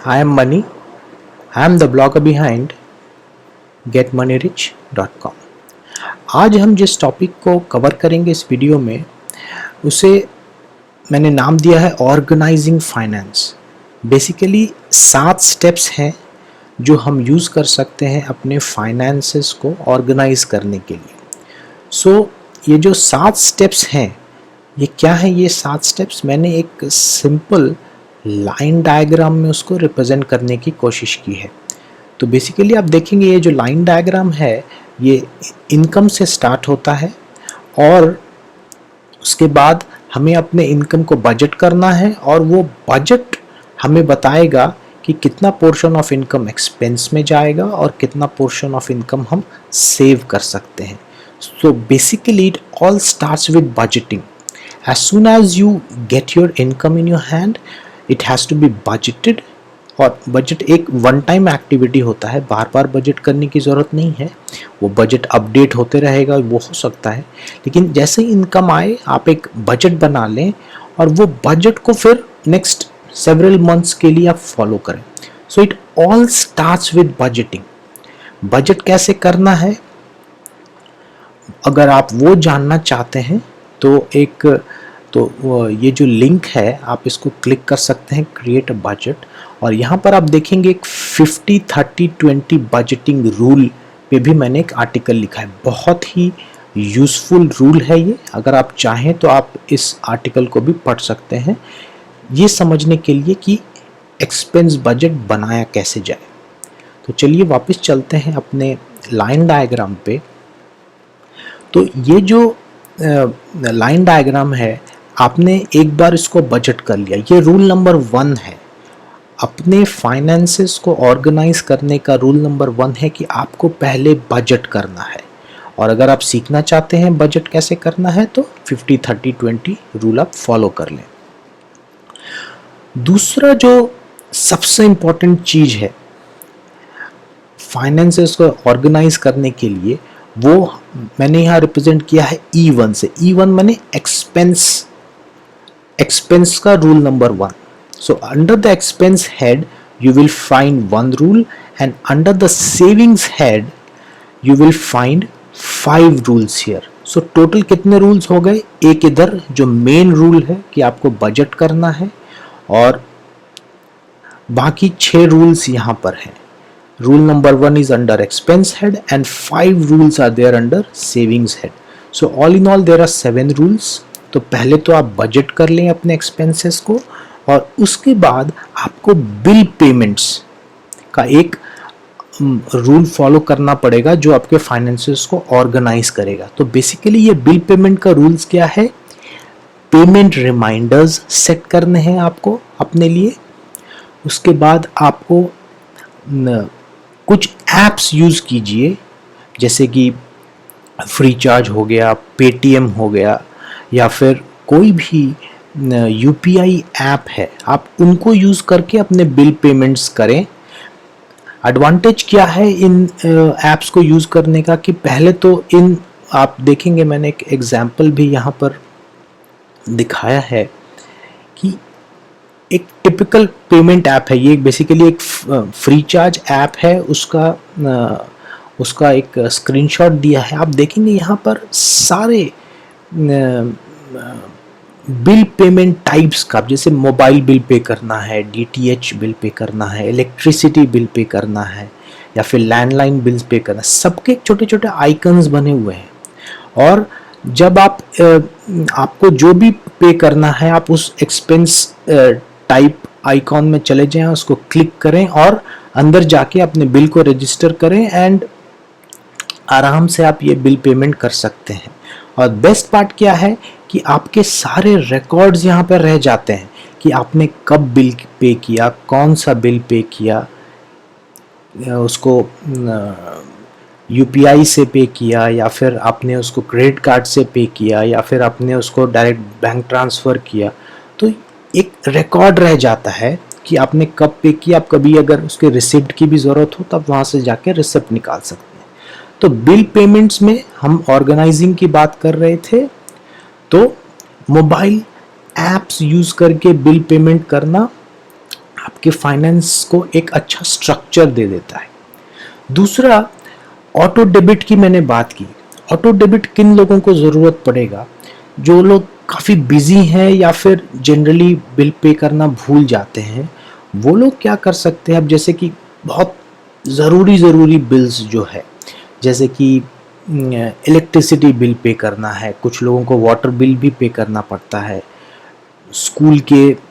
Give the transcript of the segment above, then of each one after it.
I am Money. I am the blogger behind getmoneyrich.com. आज हम जिस टॉपिक को कवर करेंगे इस वीडियो में उसे मैंने नाम दिया है ऑर्गेनाइजिंग फाइनेंस। बेसिकली 7 स्टेप्स हैं जो हम यूज़ कर सकते हैं अपने फाइनेंसेस को ऑर्गेनाइज करने के लिए। ये जो 7 स्टेप्स हैं ये क्या है? ये 7 स्टेप्स मैंने एक सिंपल लाइन डायग्राम में उसको रिप्रेजेंट करने की कोशिश की है। तो बेसिकली आप देखेंगे ये जो लाइन डायग्राम है ये इनकम से स्टार्ट होता है और उसके बाद हमें अपने इनकम को बजट करना है और वो बजट हमें बताएगा कि कितना पोर्शन ऑफ इनकम एक्सपेंस में जाएगा और कितना पोर्शन ऑफ इनकम हम सेव कर सकते हैं। So basically it all starts with budgeting. As soon as you get your income in your hand, it has to be budgeted। और बजट एक वन टाइम एक्टिविटी होता है, बार बार बजट करने की ज़रूरत नहीं है। वो बजट अपडेट होते रहेगा, वो हो सकता है, लेकिन जैसे ही इनकम आए आप एक बजट बना लें और वो बजट को फिर नेक्स्ट सेवरल मंथ्स के लिए आप फॉलो करें। So it all starts with budgeting. Budget कैसे करना है अगर आप वो जानना चाहते हैं तो ये जो लिंक है आप इसको क्लिक कर सकते हैं, क्रिएट अ बजट। और यहाँ पर आप देखेंगे एक 50-30-20 बजटिंग रूल पे भी मैंने एक आर्टिकल लिखा है। बहुत ही यूज़फुल रूल है ये। अगर आप चाहें तो आप इस आर्टिकल को भी पढ़ सकते हैं ये समझने के लिए कि एक्सपेंस बजट बनाया कैसे जाए। तो चलिए वापस चलते हैं अपने लाइन डायग्राम पे। तो ये जो लाइन डायग्राम है आपने एक बार इसको बजट कर लिया, ये रूल नंबर 1 है। अपने फाइनेंसेस को ऑर्गेनाइज करने का रूल नंबर 1 है कि आपको पहले बजट करना है। और अगर आप सीखना चाहते हैं बजट कैसे करना है तो 50-30-20 रूल आप फॉलो कर लें। दूसरा जो सबसे इम्पोर्टेंट चीज है फाइनेंसेस को ऑर्गेनाइज करने के लिए, वो मैंने यहाँ रिप्रेजेंट किया है E1 से। E1 मैंने एक्सपेंस का rule number 1। So under the expense head you will find 1 rule and under the savings head you will find 5 rules here. So total कितने रूल्स हो गए? एक इधर जो मेन रूल है कि आपको बजट करना है और बाकी 6 रूल्स यहाँ पर हैं। Rule number 1 is under expense head and 5 rules are there under savings head. So all in all there are 7 rules. तो पहले तो आप बजट कर लें अपने एक्सपेंसेस को और उसके बाद आपको बिल पेमेंट्स का एक रूल फॉलो करना पड़ेगा जो आपके फाइनेंसेस को ऑर्गेनाइज करेगा। तो बेसिकली ये बिल पेमेंट का रूल्स क्या है? पेमेंट रिमाइंडर्स सेट करने हैं आपको अपने लिए। उसके बाद आपको कुछ ऐप्स यूज़ कीजिए जैसे कि फ्री चार्ज हो गया, पेटीएम हो गया या फिर कोई भी यूपीआई ऐप है, आप उनको यूज़ करके अपने बिल पेमेंट्स करें। एडवांटेज क्या है इन ऐप्स को यूज़ करने का कि पहले तो इन आप देखेंगे मैंने एक एग्जाम्पल भी यहाँ पर दिखाया है कि एक टिपिकल पेमेंट ऐप है। ये बेसिकली एक फ्री चार्ज ऐप है, उसका एक स्क्रीनशॉट दिया है। आप देखेंगे यहाँ पर सारे बिल पेमेंट टाइप्स का, जैसे मोबाइल बिल पे करना है, डीटीएच बिल पे करना है, इलेक्ट्रिसिटी बिल पे करना है या फिर लैंडलाइन बिल्स पे करना है, सबके छोटे छोटे आइकन्स बने हुए हैं। और जब आपको जो भी पे करना है आप उस एक्सपेंस टाइप आइकॉन में चले जाएं, उसको क्लिक करें और अंदर जाके अपने बिल को रजिस्टर करें एंड आराम से आप ये बिल पेमेंट कर सकते हैं। और बेस्ट पार्ट क्या है कि आपके सारे रिकॉर्ड्स यहाँ पर रह जाते हैं कि आपने कब बिल पे किया, कौन सा बिल पे किया, उसको यूपीआई से पे किया या फिर आपने उसको क्रेडिट कार्ड से पे किया या फिर आपने उसको डायरेक्ट बैंक ट्रांसफ़र किया। तो एक रिकॉर्ड रह जाता है कि आपने कब पे किया। आप कभी अगर उसके रिसिप्ट की भी ज़रूरत हो तब वहाँ से जाके रिसिप्ट निकाल सकते हैं। तो बिल पेमेंट्स में हम ऑर्गेनाइजिंग की बात कर रहे थे, तो मोबाइल ऐप्स यूज़ करके बिल पेमेंट करना आपके फाइनेंस को एक अच्छा स्ट्रक्चर दे देता है। दूसरा, ऑटो डेबिट की मैंने बात की। ऑटो डेबिट किन लोगों को ज़रूरत पड़ेगा? जो लोग काफ़ी बिजी हैं या फिर जनरली बिल पे करना भूल जाते हैं, वो लोग क्या कर सकते हैं? अब जैसे कि बहुत ज़रूरी बिल्स जो है, जैसे कि इलेक्ट्रिसिटी बिल पे करना है, कुछ लोगों को वाटर बिल भी पे करना पड़ता है, स्कूल के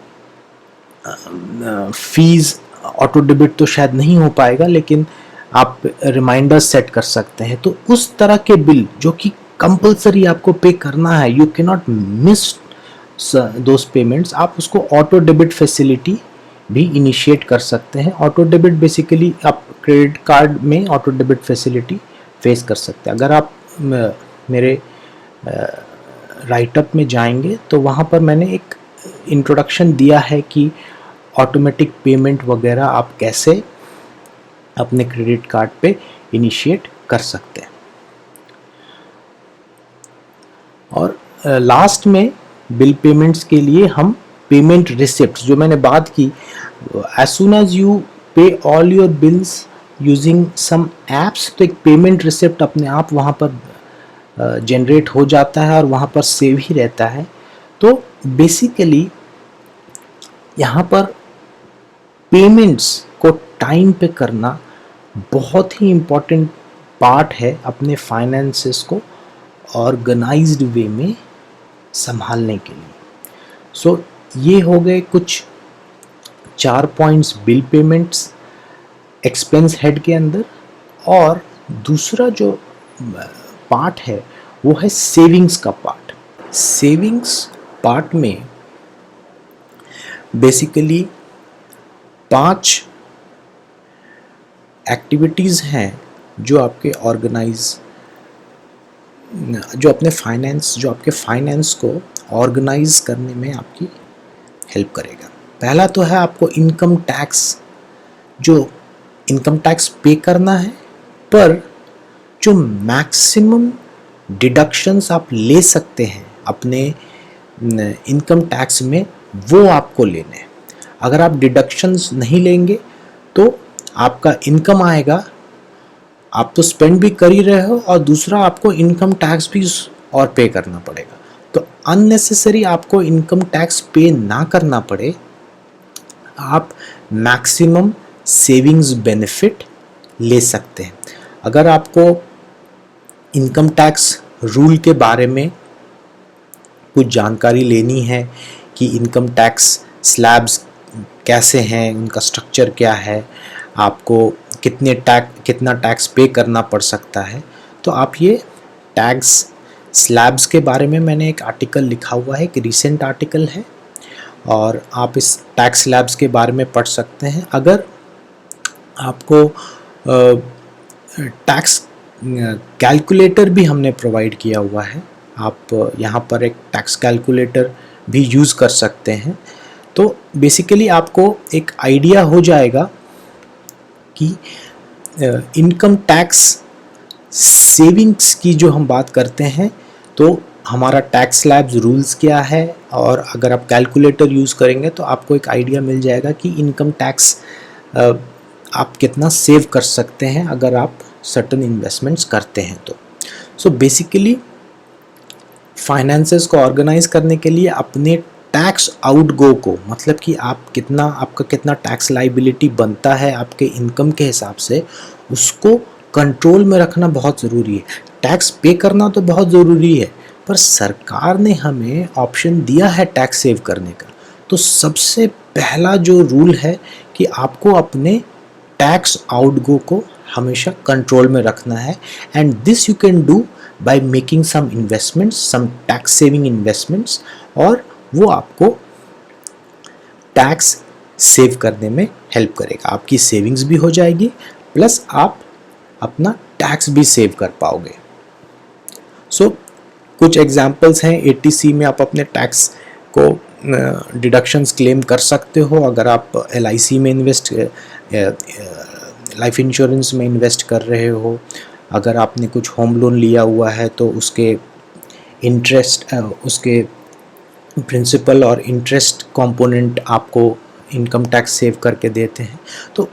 फीस ऑटो डेबिट तो शायद नहीं हो पाएगा, लेकिन आप रिमाइंडर सेट कर सकते हैं। तो उस तरह के बिल जो कि कंपलसरी आपको पे करना है, you can not miss those payments, आप उसको ऑटो डेबिट फैसिलिटी भी इनिशिएट कर सकते हैं। ऑटो डेबिट बेसिकली आप क्रेडिट कार्ड में ऑटो डेबिट फैसिलिटी फेस कर सकते हैं। अगर आप मेरे राइटअप में जाएंगे तो वहाँ पर मैंने एक इंट्रोडक्शन दिया है कि ऑटोमेटिक पेमेंट वगैरह आप कैसे अपने क्रेडिट कार्ड पे इनिशिएट कर सकते हैं। और लास्ट में बिल पेमेंट्स के लिए हम पेमेंट रिसिप्ट, जो मैंने बात की, as soon as you pay all your bills using some apps, तो एक पेमेंट रिसिप्ट अपने आप वहाँ पर जनरेट हो जाता है और वहाँ पर सेव ही रहता है। तो बेसिकली यहाँ पर पेमेंट्स को टाइम पे करना बहुत ही इम्पॉर्टेंट पार्ट है अपने फाइनेंसेस को ऑर्गेनाइज्ड वे में संभालने के लिए। सो ये हो गए कुछ 4 points bill payments expense head के अंदर। और दूसरा जो पार्ट है वो है सेविंग्स का पार्ट। सेविंग्स पार्ट में बेसिकली 5 एक्टिविटीज़ हैं जो आपके आपके फाइनेंस को ऑर्गेनाइज करने में आपकी हेल्प करेगा। पहला तो है आपको इनकम टैक्स पे करना है, पर जो मैक्सिमम डिडक्शंस आप ले सकते हैं अपने इनकम टैक्स में, वो आपको लेने हैं। अगर आप डिडक्शंस नहीं लेंगे तो आपका इनकम आएगा, आप तो स्पेंड भी कर ही रहे हो, और दूसरा आपको इनकम टैक्स भी और पे करना पड़ेगा। तो अननेसेसरी आपको इनकम टैक्स पे ना करना पड़े, आप मैक्सिमम सेविंग्स बेनिफिट ले सकते हैं। अगर आपको इनकम टैक्स रूल के बारे में कुछ जानकारी लेनी है कि इनकम टैक्स स्लैब्स कैसे हैं, उनका स्ट्रक्चर क्या है, आपको कितना टैक्स पे करना पड़ सकता है, तो आप ये टैक्स स्लैब्स के बारे में मैंने एक आर्टिकल लिखा हुआ है, एक रिसेंट आर्टिकल है, और आप इस टैक्स स्लैब्स के बारे में पढ़ सकते हैं। अगर आपको टैक्स कैलकुलेटर भी हमने प्रोवाइड किया हुआ है, आप यहाँ पर एक टैक्स कैलकुलेटर भी यूज़ कर सकते हैं। तो बेसिकली आपको एक आइडिया हो जाएगा कि इनकम टैक्स सेविंग्स की जो हम बात करते हैं तो हमारा टैक्स स्लैब्स रूल्स क्या है, और अगर आप कैलकुलेटर यूज़ करेंगे तो आपको एक आइडिया मिल जाएगा कि इनकम टैक्स आप कितना सेव कर सकते हैं अगर आप सर्टेन इन्वेस्टमेंट्स करते हैं तो। सो बेसिकली फाइनेंसेस को ऑर्गेनाइज करने के लिए अपने टैक्स आउटगो को, मतलब कि आपका कितना टैक्स लाइबिलिटी बनता है आपके इनकम के हिसाब से, उसको कंट्रोल में रखना बहुत ज़रूरी है। टैक्स पे करना तो बहुत ज़रूरी है, पर सरकार ने हमें ऑप्शन दिया है टैक्स सेव करने का। तो सबसे पहला जो रूल है कि आपको अपने टैक्स आउटगो को हमेशा कंट्रोल में रखना है, and this you can do by making some investments, some tax saving investments, और वो आपको टैक्स सेव करने में हेल्प करेगा। आपकी सेविंग्स भी हो जाएगी, प्लस आप अपना टैक्स भी सेव कर पाओगे। सो कुछ एग्जांपल्स हैं, 80C में आप अपने टैक्स को डिडक्शंस क्लेम कर सकते हो। अगर आप LIC में लाइफ इंश्योरेंस में इन्वेस्ट कर रहे हो, अगर आपने कुछ होम लोन लिया हुआ है तो उसके इंटरेस्ट, उसके प्रिंसिपल और इंटरेस्ट कंपोनेंट आपको इनकम टैक्स सेव करके देते हैं। तो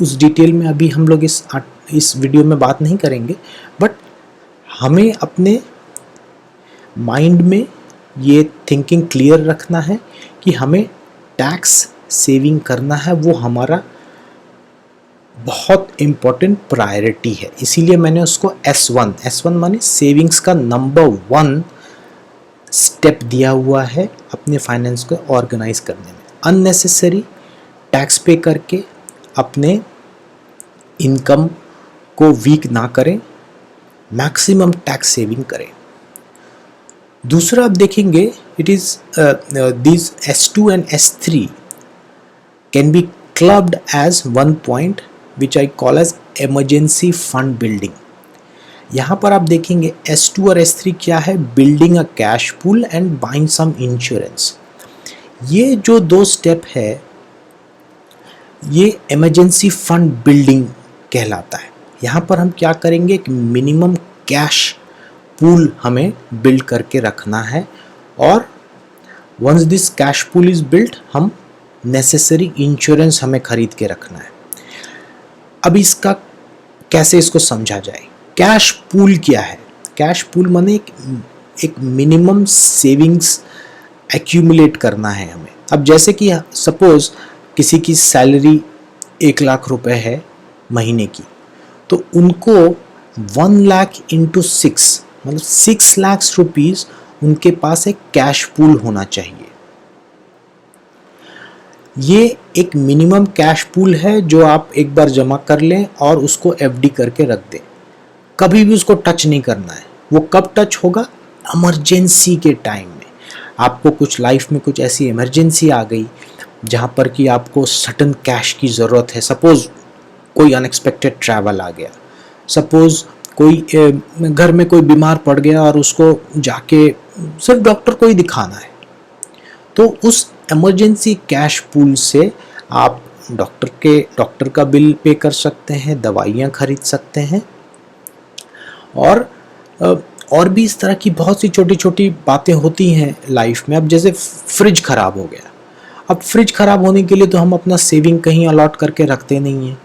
उस डिटेल में अभी हम लोग इस वीडियो में बात नहीं करेंगे, बट हमें अपने माइंड में ये थिंकिंग क्लियर रखना है कि हमें टैक्स सेविंग करना है, वो हमारा बहुत इम्पोर्टेंट प्रायोरिटी है। इसीलिए मैंने उसको S1 माने सेविंग्स का नंबर 1 स्टेप दिया हुआ है अपने फाइनेंस को ऑर्गेनाइज करने में। अननेसेसरी टैक्स पे करके अपने इनकम को वीक ना करें, मैक्सिमम टैक्स सेविंग करें। दूसरा आप देखेंगे, it is this S2 and S3 can be clubbed as one point which I call as emergency fund building. यहाँ पर आप देखेंगे S2 और S3 क्या है, building a cash pool and buying some insurance. ये जो 2 स्टेप है ये इमरजेंसी फंड बिल्डिंग कहलाता है। यहाँ पर हम क्या करेंगे कि मिनिमम कैश पूल हमें बिल्ड करके रखना है, और once this cash pool is built हम नेसेसरी इंश्योरेंस हमें खरीद के रखना है। अब इसका कैसे इसको समझा जाए। कैश पूल क्या है? कैश पूल माने एक मिनिमम सेविंग्स एक्यूमुलेट करना है हमें। अब जैसे कि सपोज किसी की सैलरी 1 लाख रुपए है महीने की, तो उनको 1 लाख इंटू 6 मतलब 6 लाख रुपीज उनके पास एक कैश पूल होना चाहिए। ये एक मिनिमम कैश पूल है जो आप एक बार जमा कर लें और उसको FD करके रख दें, कभी भी उसको टच नहीं करना है। वो कब टच होगा? इमरजेंसी के टाइम में। आपको कुछ लाइफ में कुछ ऐसी इमरजेंसी आ गई जहाँ पर कि आपको सडन कैश की ज़रूरत है। सपोज़ कोई अनएक्सपेक्टेड ट्रैवल आ गया, सपोज़ कोई घर में कोई बीमार पड़ गया और उसको जाके सिर्फ डॉक्टर को ही दिखाना है, तो उस इमरजेंसी कैश पूल से आप डॉक्टर का बिल पे कर सकते हैं, दवाइयाँ खरीद सकते हैं, और भी इस तरह की बहुत सी छोटी छोटी बातें होती हैं लाइफ में। अब जैसे फ्रिज ख़राब हो गया, अब फ्रिज ख़राब होने के लिए तो हम अपना सेविंग कहीं अलॉट करके रखते नहीं हैं,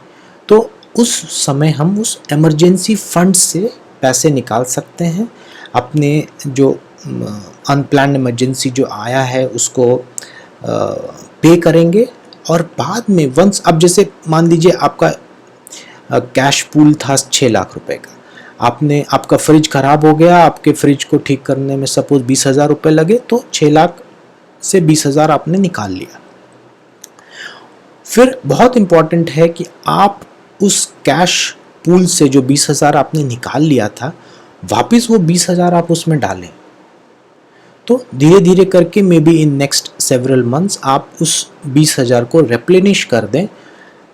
तो उस समय हम उस इमरजेंसी फंड से पैसे निकाल सकते हैं, अपने जो अनप्लान्ड इमरजेंसी जो आया है उसको पे करेंगे, और बाद में वंस, अब जैसे मान लीजिए आपका कैश पूल था 6 लाख रुपए का, आपका फ्रिज ख़राब हो गया, आपके फ्रिज को ठीक करने में सपोज 20,000 रुपये लगे, तो 6 लाख से 20,000 आपने निकाल लिया। फिर बहुत इम्पॉर्टेंट है कि आप उस कैश पूल से जो 20,000 आपने निकाल लिया था, वापस वो 20,000 आप उसमें डालें। तो धीरे धीरे करके may be in next several months आप उस 20,000 को रिप्लेनिश कर दें।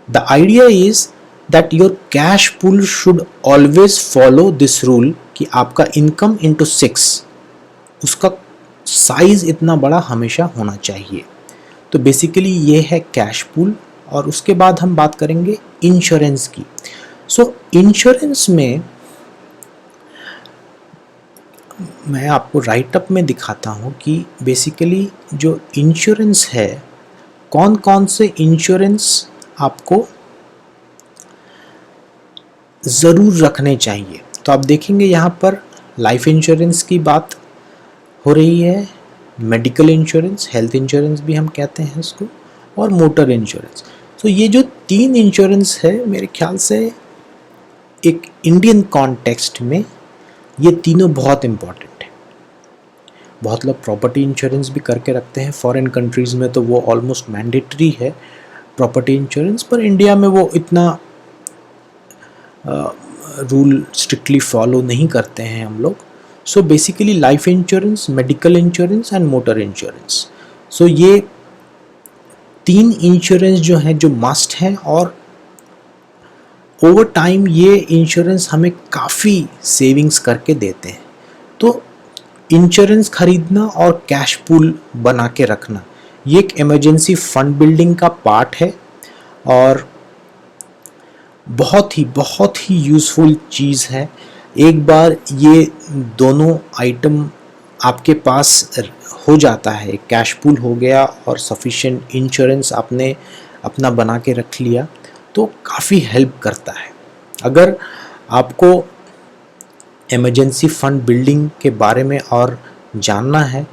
The idea is that your cash pool should always follow this rule कि आपका इनकम इंटू 6, उसका साइज इतना बड़ा हमेशा होना चाहिए। तो बेसिकली ये है कैश पूल। और उसके बाद हम बात करेंगे इंश्योरेंस की। सो इंश्योरेंस में मैं आपको राइटअप में दिखाता हूँ कि बेसिकली जो इंश्योरेंस है, कौन कौन से इंश्योरेंस आपको ज़रूर रखने चाहिए। तो आप देखेंगे यहाँ पर लाइफ इंश्योरेंस की बात हो रही है, मेडिकल इंश्योरेंस, हेल्थ इंश्योरेंस भी हम कहते हैं इसको, और मोटर इंश्योरेंस। तो ये जो 3 इंश्योरेंस है, मेरे ख्याल से एक इंडियन कॉन्टेक्स्ट में ये तीनों बहुत इम्पॉर्टेंट है। बहुत लोग प्रॉपर्टी इंश्योरेंस भी करके रखते हैं, फॉरेन कंट्रीज़ में तो वो ऑलमोस्ट मैंडेटरी है प्रॉपर्टी इंश्योरेंस, पर इंडिया में वो इतना रूल स्ट्रिक्टली फॉलो नहीं करते हैं हम लोग। So basically life insurance, medical insurance and motor insurance, so ये 3 इंश्योरेंस जो हैं जो मस्ट हैं, और ओवर टाइम ये इंश्योरेंस हमें काफ़ी सेविंग्स करके देते हैं। तो इंश्योरेंस खरीदना और कैश पूल बना के रखना ये एक इमरजेंसी फंड बिल्डिंग का पार्ट है, और बहुत ही यूज़फुल चीज़ है। एक बार ये दोनों आइटम आपके पास हो जाता है, कैश पूल हो गया और सफिशिएंट इंश्योरेंस आपने अपना बना के रख लिया, तो काफ़ी हेल्प करता है। अगर आपको इमरजेंसी फंड बिल्डिंग के बारे में और जानना है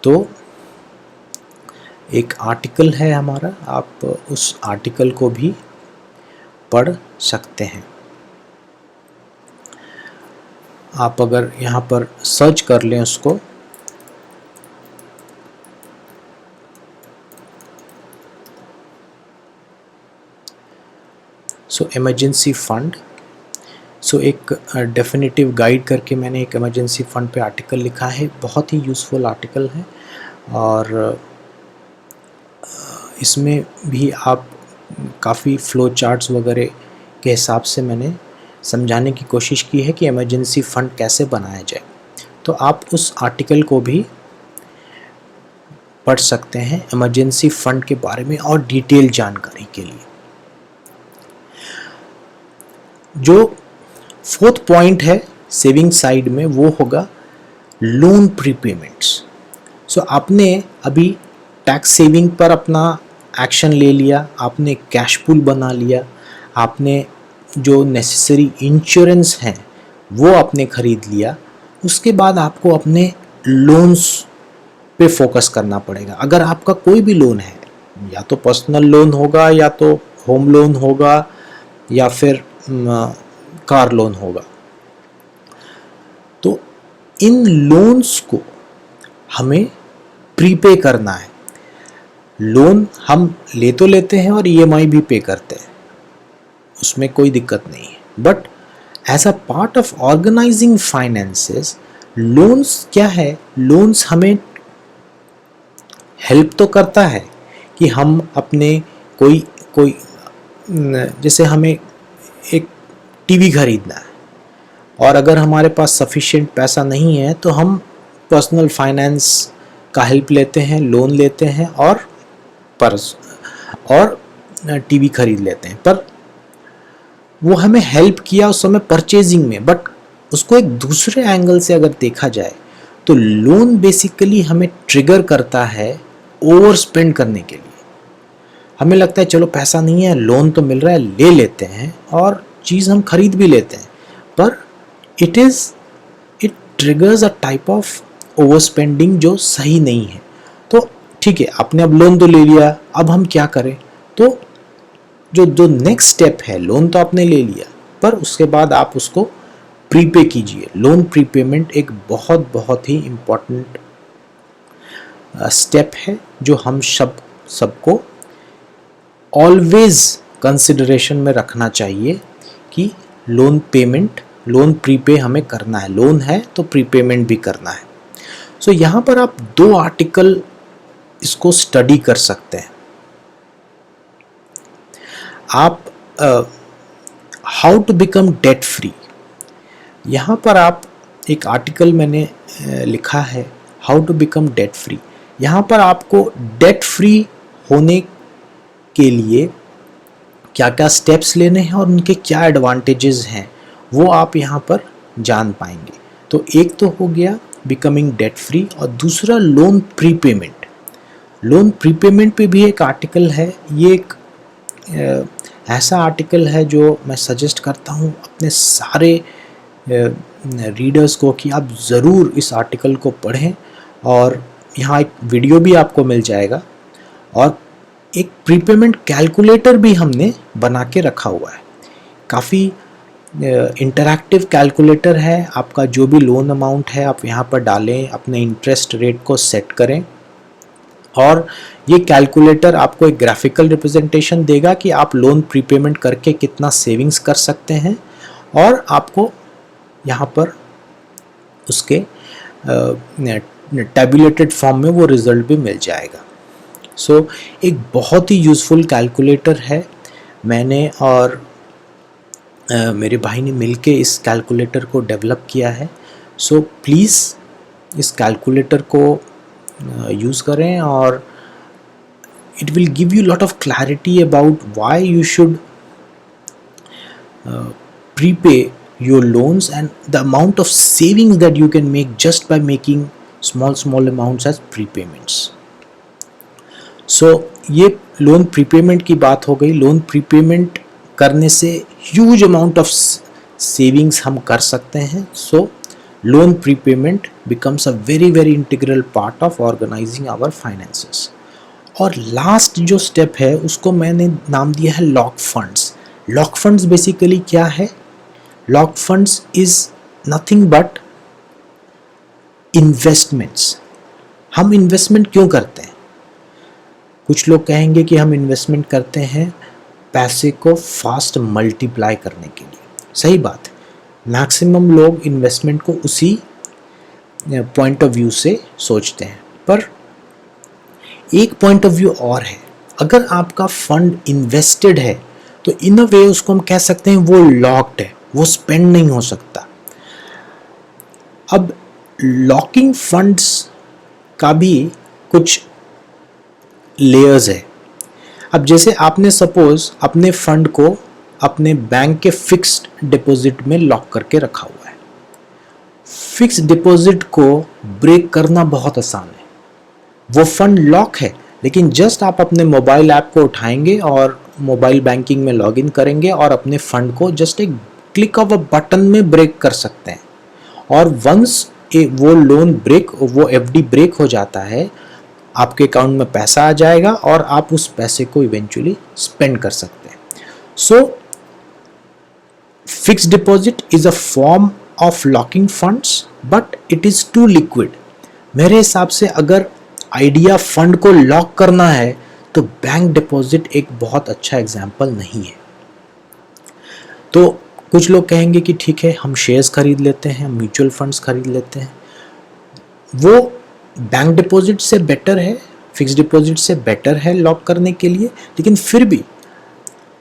तो एक आर्टिकल है हमारा, आप उस आर्टिकल को भी पढ़ सकते हैं। आप अगर यहाँ पर सर्च कर लें उसको, सो इमरजेंसी फंड, सो एक डेफिनेटिव गाइड करके मैंने एक इमरजेंसी फंड पे आर्टिकल लिखा है, बहुत ही यूज़फुल आर्टिकल है। और इसमें भी आप काफ़ी फ्लो चार्ट्स वगैरह के हिसाब से मैंने समझाने की कोशिश की है कि इमरजेंसी फ़ंड कैसे बनाया जाए। तो आप उस आर्टिकल को भी पढ़ सकते हैं इमरजेंसी फ़ंड के बारे में और डिटेल जानकारी के लिए। जो फोर्थ पॉइंट है सेविंग साइड में वो होगा लोन प्रीपेमेंट्स। सो आपने अभी टैक्स सेविंग पर अपना एक्शन ले लिया, आपने कैश पूल बना लिया, आपने जो नेसेसरी इंश्योरेंस हैं वो आपने ख़रीद लिया। उसके बाद आपको अपने लोन्स पे फोकस करना पड़ेगा। अगर आपका कोई भी लोन है, या तो पर्सनल लोन होगा, या तो होम लोन होगा, या फिर कार लोन होगा, तो इन लोन्स को हमें प्रीपे करना है। लोन हम ले तो लेते हैं और ईएमआई भी पे करते हैं, उसमें कोई दिक्कत नहीं है, but as a part of organising finances, loans क्या है, लोन्स हमें हेल्प तो करता है कि हम अपने कोई जैसे हमें एक टीवी खरीदना है और अगर हमारे पास सफिशिएंट पैसा नहीं है तो हम पर्सनल फाइनेंस का हेल्प लेते हैं, लोन लेते हैं और टीवी खरीद लेते हैं। पर वो हमें हेल्प किया उस समय परचेजिंग में, बट उसको एक दूसरे एंगल से अगर देखा जाए तो लोन बेसिकली हमें ट्रिगर करता है ओवर स्पेंड करने के लिए। हमें लगता है चलो पैसा नहीं है, लोन तो मिल रहा है, ले लेते हैं और चीज़ हम खरीद भी लेते हैं, पर it triggers a type of over spending जो सही नहीं है। तो ठीक है, आपने अब लोन तो ले लिया, अब हम क्या करें? तो जो नेक्स्ट स्टेप है, लोन तो आपने ले लिया, पर उसके बाद आप उसको प्रीपे कीजिए। लोन प्रीपेमेंट एक बहुत ही इम्पॉर्टेंट स्टेप है जो हम सबको ऑलवेज कंसिडरेशन में रखना चाहिए कि लोन प्रीपे हमें करना है। लोन है तो प्रीपेमेंट भी करना है। सो यहाँ पर आप 2 आर्टिकल इसको स्टडी कर सकते हैं। आप how to become debt free, यहाँ पर आप एक आर्टिकल मैंने लिखा है how to become debt free. यहाँ पर आपको डेट फ्री होने के लिए क्या क्या स्टेप्स लेने हैं और उनके क्या एडवांटेजेस हैं वो आप यहाँ पर जान पाएंगे। तो एक तो हो गया बिकमिंग डेट फ्री और दूसरा लोन प्रीपेमेंट। लोन प्रीपेमेंट पे भी एक आर्टिकल है। ये एक ऐसा आर्टिकल है जो मैं सजेस्ट करता हूँ अपने सारे रीडर्स को कि आप ज़रूर इस आर्टिकल को पढ़ें, और यहाँ एक वीडियो भी आपको मिल जाएगा और एक प्रीपेमेंट कैलकुलेटर भी हमने बना के रखा हुआ है। काफ़ी इंटरैक्टिव कैलकुलेटर है। आपका जो भी लोन अमाउंट है आप यहाँ पर डालें, अपने इंटरेस्ट रेट को सेट करें और ये कैलकुलेटर आपको एक ग्राफिकल रिप्रेजेंटेशन देगा कि आप लोन प्रीपेमेंट करके कितना सेविंग्स कर सकते हैं, और आपको यहाँ पर उसके टैबुलेटेड फॉर्म में वो रिज़ल्ट भी मिल जाएगा। सो एक बहुत ही यूज़फुल कैलकुलेटर है। मैंने और मेरे भाई ने मिलके इस कैलकुलेटर को डेवलप किया है। सो प्लीज़ इस कैलकुलेटर को यूज़ करें और it will give you lot of clarity about why you should prepay your loans and the amount of savings that you can make just by making small amounts as prepayments. So ये loan prepayment की बात हो गई. Loan prepayment करने से huge amount of savings हम कर सकते हैं. So loan prepayment becomes a very integral part of organizing our finances. और लास्ट जो स्टेप है उसको मैंने नाम दिया है lock funds. Lock funds basically क्या है? Lock funds is nothing but investments. हम इन्वेस्टमेंट क्यों करते हैं? कुछ लोग कहेंगे कि हम इन्वेस्टमेंट करते हैं पैसे को फास्ट मल्टीप्लाई करने के लिए. सही बात है. मैक्सिमम लोग इन्वेस्टमेंट को उसी पॉइंट ऑफ व्यू से सोचते हैं. पर एक पॉइंट ऑफ व्यू और है. अगर आपका फंड इन्वेस्टेड है तो इन अ वे उसको हम कह सकते हैं वो लॉक्ड है, वो स्पेंड नहीं हो सकता. अब लॉकिंग फंड्स का भी कुछ लेयर्स है. अब जैसे आपने सपोज अपने फंड को अपने बैंक के फिक्स्ड डिपॉजिट में लॉक करके रखा हुआ है. फिक्स्ड डिपॉजिट को ब्रेक करना बहुत आसान है. वो फंड लॉक है, लेकिन जस्ट आप अपने मोबाइल ऐप को उठाएंगे और मोबाइल बैंकिंग में लॉगिन करेंगे और अपने फंड को जस्ट एक क्लिक ऑफ अ बटन में ब्रेक कर सकते हैं. और वंस वो लोन ब्रेक, वो एफडी ब्रेक हो जाता है, आपके अकाउंट में पैसा आ जाएगा और आप उस पैसे को इवेंचुअली स्पेंड कर सकते हैं. So fixed deposit is a form of locking funds but it is too liquid. मेरे हिसाब से अगर आइडिया फंड को लॉक करना है तो बैंक डिपॉजिट एक बहुत अच्छा एग्जाम्पल नहीं है. तो कुछ लोग कहेंगे कि ठीक है, हम शेयर्स खरीद लेते हैं, म्यूचुअल फंड्स खरीद लेते हैं. वो बैंक डिपॉजिट से बेटर है, फिक्स्ड डिपॉजिट से बेटर है लॉक करने के लिए. लेकिन फिर भी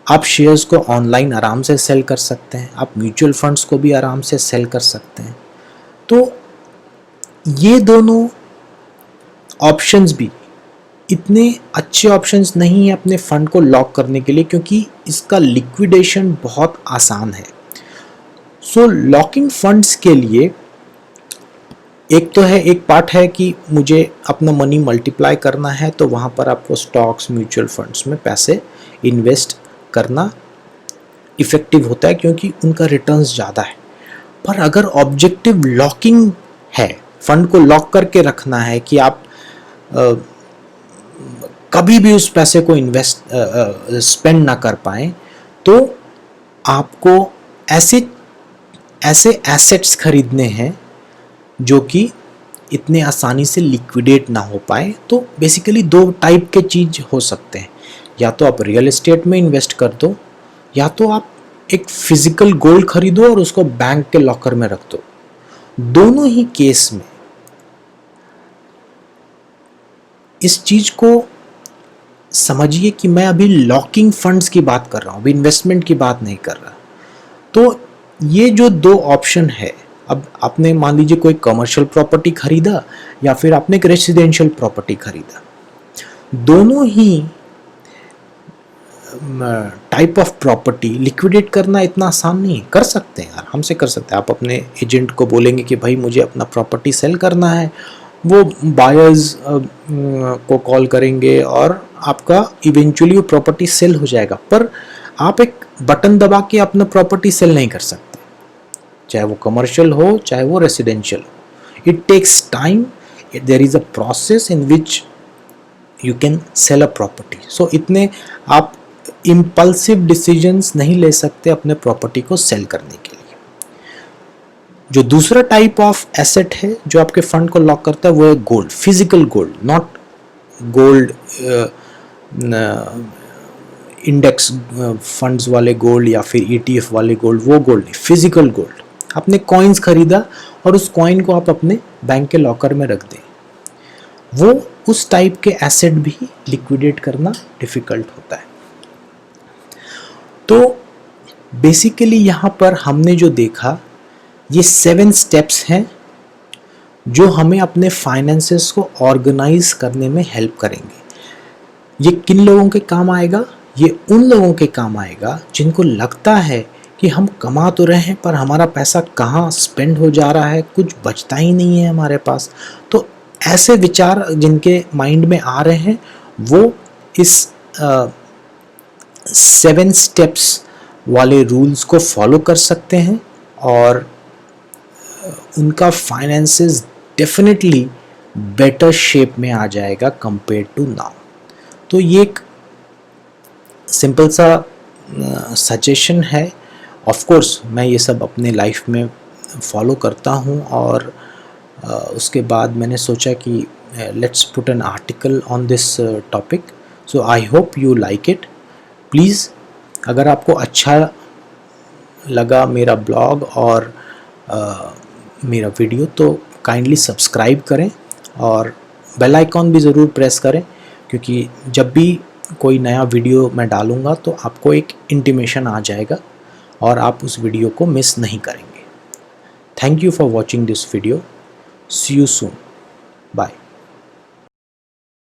आप शेयर्स को ऑनलाइन आराम से सेल कर सकते हैं, आप म्यूचुअल फंड्स को भी आराम से सेल कर सकते हैं. तो ये दोनों ऑप्शंस भी इतने अच्छे ऑप्शंस नहीं है अपने फंड को लॉक करने के लिए, क्योंकि इसका लिक्विडेशन बहुत आसान है. सो लॉकिंग फंड्स के लिए एक तो है, एक पार्ट है कि मुझे अपना मनी मल्टीप्लाई करना है, तो वहाँ पर आपको स्टॉक्स, म्यूचुअल फंड्स में पैसे इन्वेस्ट करना इफ़ेक्टिव होता है क्योंकि उनका रिटर्न्स ज़्यादा है. पर अगर ऑब्जेक्टिव लॉकिंग है, फंड को लॉक करके रखना है कि आप कभी भी उस पैसे को स्पेंड ना कर पाएँ, तो आपको ऐसे एसेट्स खरीदने हैं जो कि इतने आसानी से लिक्विडेट ना हो पाए. तो बेसिकली दो टाइप के चीज़ हो सकते हैं. या तो आप रियल एस्टेट में इन्वेस्ट कर दो, या तो आप एक फिजिकल गोल्ड खरीदो और उसको बैंक के लॉकर में रख दो. दोनों ही केस में इस चीज़ को समझिए कि मैं अभी लॉकिंग फंड्स की बात कर रहा हूँ, अभी इन्वेस्टमेंट की बात नहीं कर रहा. तो ये जो दो ऑप्शन है, अब आपने मान लीजिए कोई कमर्शियल प्रॉपर्टी खरीदा या फिर आपने एक रेसिडेंशियल प्रॉपर्टी खरीदा, दोनों ही टाइप ऑफ प्रॉपर्टी लिक्विडेट करना इतना आसान नहीं है. कर सकते हैं, आराम से कर सकते हैं. आप अपने एजेंट को बोलेंगे कि भाई मुझे अपना प्रॉपर्टी सेल करना है, वो बायर्स को कॉल करेंगे और आपका इवेंचुअली वो प्रॉपर्टी सेल हो जाएगा. पर आप एक बटन दबा के अपना प्रॉपर्टी सेल नहीं कर सकते, चाहे वो कमर्शियल हो चाहे वो रेसिडेंशियल हो. It takes time, there is a process in which you can sell a property. So इतने आप इम्पल्सिव डिसीजंस नहीं ले सकते अपने प्रॉपर्टी को सेल करने के लिए. जो दूसरा टाइप ऑफ एसेट है जो आपके फंड को लॉक करता है वो है gold, physical gold, not gold index funds वाले गोल्ड या फिर ETF वाले गोल्ड, वो गोल्ड नहीं, फिजिकल गोल्ड. आपने कॉइन्स खरीदा और उस कॉइन को आप अपने बैंक के लॉकर में रख दें, वो उस टाइप के एसेट भी लिक्विडेट करना डिफिकल्ट होता है. तो बेसिकली यहाँ पर हमने जो देखा, ये 7 स्टेप्स हैं जो हमें अपने फाइनेंसेस को ऑर्गेनाइज करने में हेल्प करेंगे. ये किन लोगों के काम आएगा? ये उन लोगों के काम आएगा जिनको लगता है कि हम कमा तो रहे हैं पर हमारा पैसा कहाँ स्पेंड हो जा रहा है, कुछ बचता ही नहीं है हमारे पास। तो ऐसे विचार जिनके माइंड में आ रहे हैं वो इस 7 स्टेप्स वाले रूल्स को फॉलो कर सकते हैं और उनका फाइनेंसेस डेफिनेटली बेटर शेप में आ जाएगा कंपेयर टू नाउ। तो ये एक सिंपल सा सजेशन है। ऑफ कोर्स मैं ये सब अपने लाइफ में फॉलो करता हूँ और उसके बाद मैंने सोचा कि let's put an article on this topic. So I hope you like it. Please अगर आपको अच्छा लगा मेरा ब्लॉग और मेरा वीडियो तो काइंडली सब्सक्राइब करें और बेल आइकॉन भी ज़रूर प्रेस करें, क्योंकि जब भी कोई नया वीडियो मैं डालूँगा तो आपको एक इंटीमेशन आ जाएगा और आप उस वीडियो को मिस नहीं करेंगे। Thank you for watching this video. See you soon. Bye.